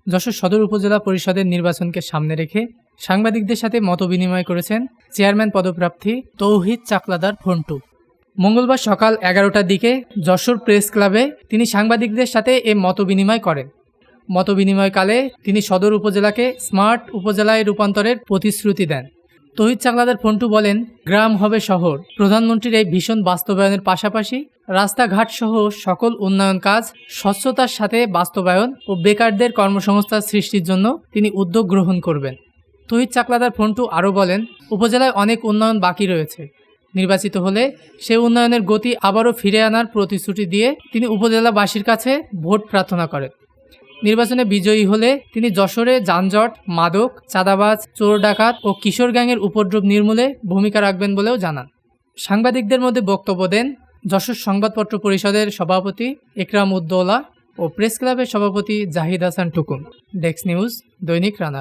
যশোর সদর উপজেলা পরিষদের নির্বাচনকে সামনে রেখে সাংবাদিকদের সাথে মতবিনিময় করেছেন চেয়ারম্যান পদপ্রার্থী তৌহিদ চাকলাদার ফন্টু। মঙ্গলবার সকাল 11টার দিকে যশোর প্রেস ক্লাবে তিনি সাংবাদিকদের সাথে এ মতবিনিময় করেন। মতবিনিময়কালে তিনি সদর উপজেলাকে স্মার্ট উপজেলায় রূপান্তরের প্রতিশ্রুতি দেন। তৌহিদ চাকলাদার ফন্টু বলেন, গ্রাম হবে শহর। প্রধানমন্ত্রীর এই ভীষণ বাস্তবায়নের পাশাপাশি রাস্তাঘাট সহ সকল উন্নয়ন কাজ স্বচ্ছতার সাথে বাস্তবায়ন ও বেকারদের কর্মসংস্থান সৃষ্টির জন্য তিনি উদ্যোগ গ্রহণ করবেন। তৌহিদ চাকলাদার ফন্টু আরও বলেন, উপজেলায় অনেক উন্নয়ন বাকি রয়েছে। নির্বাচিত হলে সে উন্নয়নের গতি আবারও ফিরে আনার প্রতিশ্রুতি দিয়ে তিনি উপজেলাবাসীর কাছে ভোট প্রার্থনা করেন। নির্বাচনে বিজয়ী হলে তিনি যশোরে যানজট, মাদক, চাঁদাবাজ, চোর ডাকাত ও কিশোর গ্যাংয়ের উপদ্রব নির্মূলে ভূমিকা রাখবেন বলেও জানান। সাংবাদিকদের মধ্যে বক্তব্য দেন যশোর সংবাদপত্র পরিষদের সভাপতি একরাম উদ্দৌলা ও প্রেস ক্লাবের সভাপতি জাহিদ হাসান টুকুন। ডেস্ক নিউজ, দৈনিক রানা।